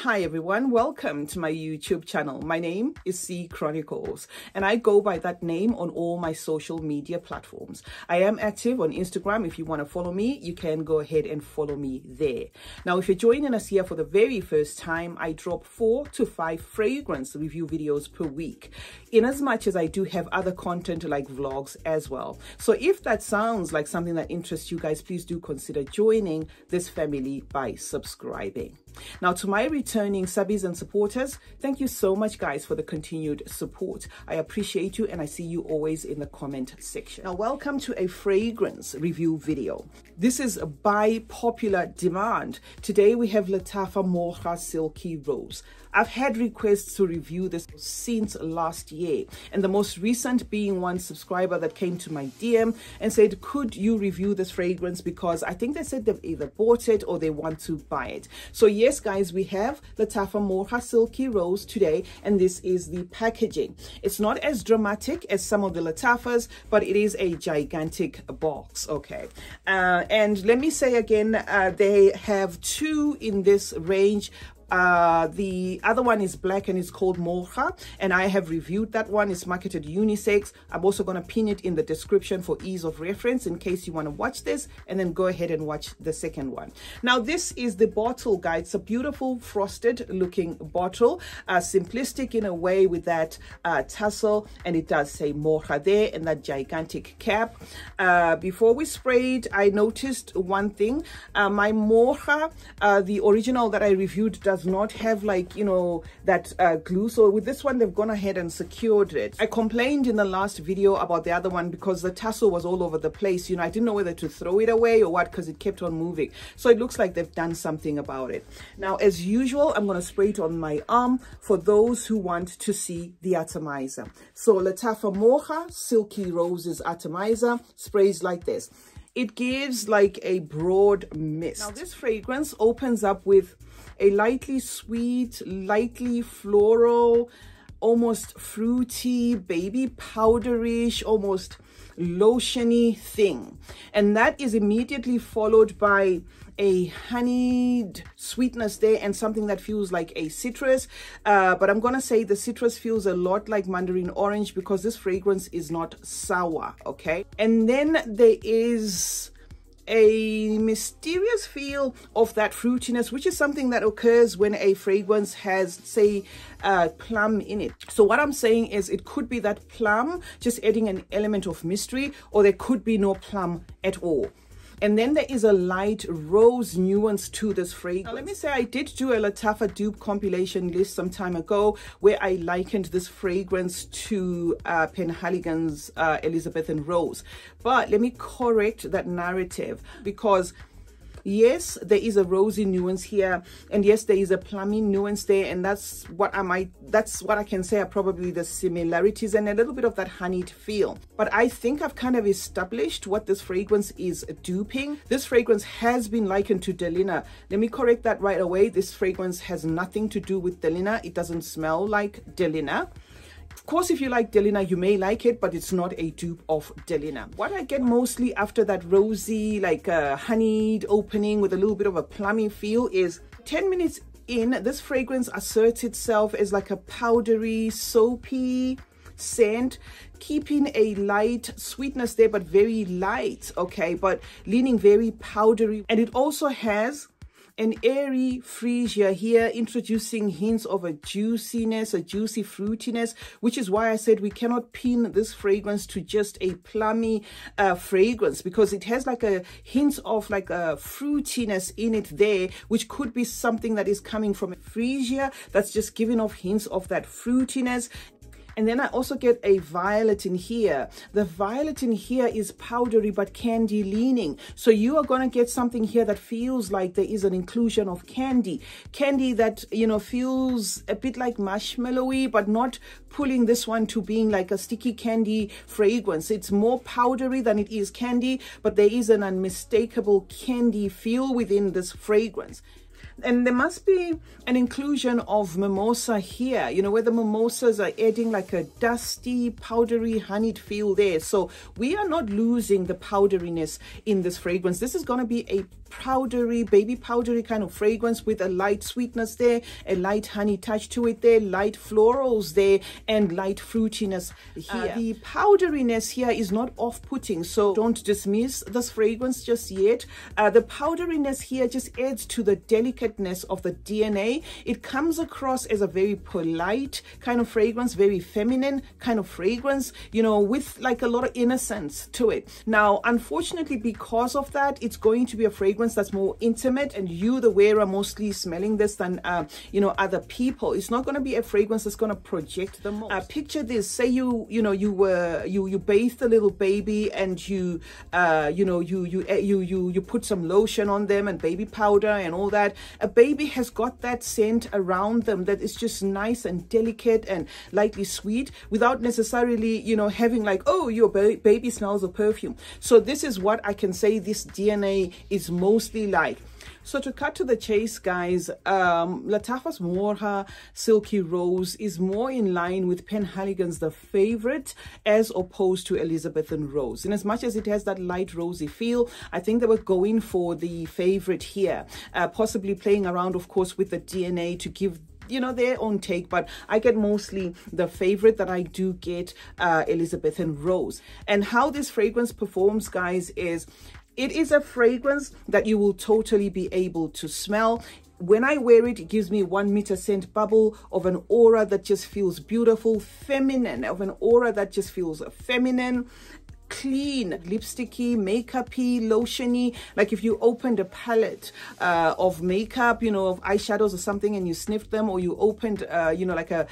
Hi everyone, welcome to my YouTube channel. My name is CeeChronicles and I go by that name on all my social media platforms. I am active on Instagram. If you want to follow me, you can go ahead and follow me there. Now, if you're joining us here for the very first time, I drop 4 to 5 fragrance review videos per week, in as much as I do have other content like vlogs as well. So if that sounds like something that interests you guys, please do consider joining this family by subscribing. Now, to my returning subbies and supporters, thank you so much guys for the continued support. I appreciate you and I see you always in the comment section. Now, welcome to a fragrance review video. This is by popular demand. Today we have Lattafa Mohra Silky Rose. I've had requests to review this since last year, and the most recent being one subscriber that came to my DM and said, could you review this fragrance, because I think they said they've either bought it or they want to buy it. So yes guys, we have Lattafa Mohra Silky Rose today, and this is the packaging. It's not as dramatic as some of the Lattafas, but it is a gigantic box. Okay, and let me say again, they have 2 in this range. The other one is black and it's called Mohra, and I have reviewed that one. It's marketed unisex. I'm also going to pin it in the description for ease of reference in case you want to watch this, and then go ahead and watch the second one. Now, this is the bottle, guys. It's a beautiful frosted looking bottle, simplistic in a way with that tassel, and it does say Mohra there and that gigantic cap. Before we sprayed, I noticed one thing. My Mohra, the original that I reviewed, does not have, like, you know, that glue. So with this one, they've gone ahead and secured it. I complained in the last video about the other one because the tassel was all over the place. You know, I didn't know whether to throw it away or what, because it kept on moving. So it looks like they've done something about it. Now, as usual, I'm going to spray it on my arm for those who want to see the atomizer. So Lattafa Mohra Silky Rose's atomizer sprays like this. It gives like a broad mist. Now, this fragrance opens up with a lightly sweet, lightly floral, almost fruity, baby powderish, almost lotiony thing. And that is immediately followed by a honeyed sweetness there and something that feels like a citrus. But I'm going to say the citrus feels a lot like mandarin orange because this fragrance is not sour, okay? And then there is a mysterious feel of that fruitiness, which is something that occurs when a fragrance has, say, plum in it. So what I'm saying is it could be that plum, just adding an element of mystery, or there could be no plum at all. And then there is a light rose nuance to this fragrance. Now, let me say I did do a Lattafa dupe compilation list some time ago where I likened this fragrance to Penhaligon's Elizabethan Rose. But let me correct that narrative, because yes, there is a rosy nuance here, and yes, there is a plummy nuance there, and that's what I can say are probably the similarities, and a little bit of that honeyed feel. But I think I've kind of established what this fragrance is duping. This fragrance has been likened to Delina. Let me correct that right away. This fragrance has nothing to do with Delina. It doesn't smell like Delina. Of course, if you like Delina, you may like it, but it's not a dupe of Delina. What I get mostly after that rosy, like honeyed opening with a little bit of a plummy feel is 10 minutes in, this fragrance asserts itself as like a powdery, soapy scent, keeping a light sweetness there, but very light, okay, but leaning very powdery. And it also has an airy freesia here, introducing hints of a juiciness, a juicy fruitiness, which is why I said we cannot pin this fragrance to just a plummy fragrance, because it has like a hint of like a fruitiness in it there, which could be something that is coming from a freesia that's just giving off hints of that fruitiness. And then I also get a violet in here. The violet in here is powdery but candy leaning. So you are going to get something here that feels like there is an inclusion of candy. Candy that, you know, feels a bit like marshmallowy, but not pulling this one to being like a sticky candy fragrance. It's more powdery than it is candy, but there is an unmistakable candy feel within this fragrance. And there must be an inclusion of mimosa here, you know, where the mimosas are adding like a dusty, powdery, honeyed feel there. So we are not losing the powderiness in this fragrance. This is going to be a powdery, baby powdery kind of fragrance with a light sweetness there, a light honey touch to it there, light florals there, and light fruitiness here. The powderiness here is not off-putting, so don't dismiss this fragrance just yet. The powderiness here just adds to the delicateness of the DNA. It comes across as a very polite kind of fragrance, very feminine kind of fragrance, you know, with like a lot of innocence to it. Now, unfortunately, because of that, it's going to be a fragrance that's more intimate, and you, the wearer, mostly smelling this than you know, other people. It's not going to be a fragrance that's going to project the most. Picture this: say you bathed a little baby, and you put some lotion on them and baby powder and all that. A baby has got that scent around them that is just nice and delicate and lightly sweet, without necessarily, you know, having like, oh, your baby smells of perfume. So this is what I can say this DNA is mostly like. So to cut to the chase, guys, Lattafa's Mohra Silky Rose is more in line with Penhaligon's The Favorite as opposed to Elizabethan Rose. In as much as it has that light rosy feel, I think they were going for The Favorite here, possibly playing around, of course, with the DNA to give, you know, their own take, but I get mostly The Favorite that I do get Elizabethan Rose. And how this fragrance performs, guys, is it is a fragrance that you will totally be able to smell. When I wear it, it gives me 1 meter scent bubble of an aura that just feels beautiful, feminine, of an aura that just feels feminine, clean, lipsticky, makeup-y, lotion-y. Like if you opened a palette of makeup, you know, of eyeshadows or something, and you sniffed them, or you opened, you know, like a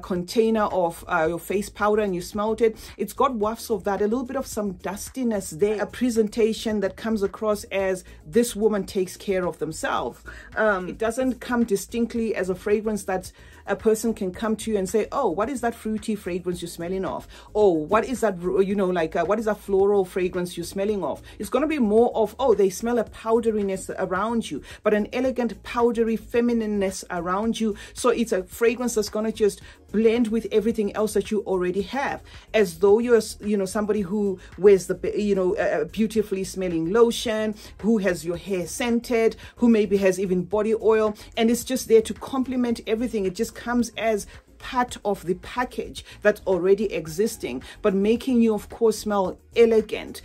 container of your face powder and you smelled it, it's got wafts of that, a little bit of some dustiness there, a presentation that comes across as this woman takes care of themselves. It doesn't come distinctly as a fragrance that a person can come to you and say, oh, what is that fruity fragrance you're smelling of? Oh, what is that, you know, like, what is that floral fragrance you're smelling of? It's going to be more of, oh, they smell a powderiness around you, but an elegant, powdery feminineness around you. So it's a fragrance that's going to just blend with everything else that you already have, as though you're, you know, somebody who wears the, you know, beautifully smelling lotion, who has your hair scented, who maybe has even body oil, and it's just there to complement everything. It just comes as part of the package that's already existing, but making you, of course, smell elegant.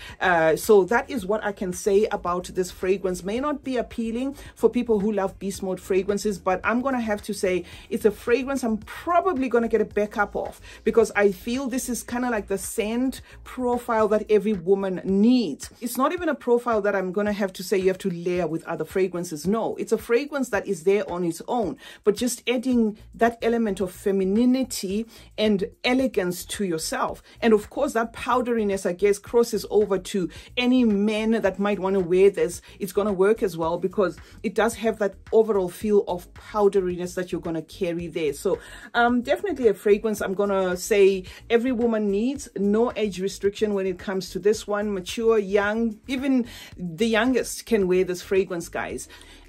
So that is what I can say about this fragrance. May not be appealing for people who love beast mode fragrances, but I'm gonna have to say it's a fragrance I'm probably gonna get a backup of, because I feel this is kind of like the scent profile that every woman needs. It's not even a profile that I'm gonna have to say you have to layer with other fragrances. No, it's a fragrance that is there on its own, but just adding that element of femininity and elegance to yourself. And of course, that powderiness, I guess, crosses over to any men that might want to wear this. It's going to work as well, because it does have that overall feel of powderiness that you're going to carry there. So definitely a fragrance I'm going to say every woman needs. No age restriction when it comes to this one. Mature, young, even the youngest can wear this fragrance, guys.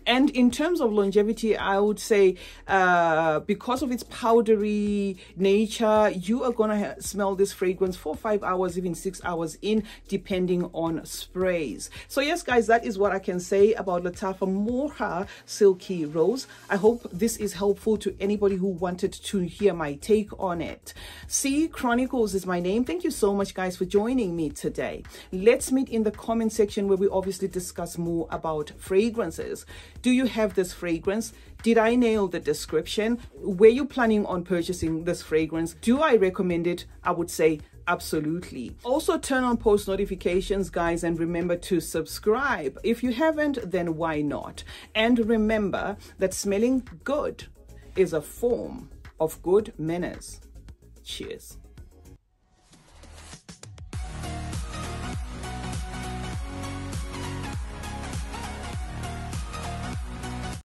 And in terms of longevity, I would say because of its powdery nature, you are going to smell this fragrance for 5 hours, even 6 hours in, depending on sprays. So yes, guys, that is what I can say about Lattafa Mohra Silky Rose. I hope this is helpful to anybody who wanted to hear my take on it. CeeChronicles is my name. Thank you so much, guys, for joining me today. Let's meet in the comment section where we obviously discuss more about fragrances. Do you have this fragrance? Did I nail the description? Were you planning on purchasing this fragrance? Do I recommend it? I would say absolutely. Also, turn on post notifications, guys, and remember to subscribe. If you haven't, then why not? And remember that smelling good is a form of good manners. Cheers.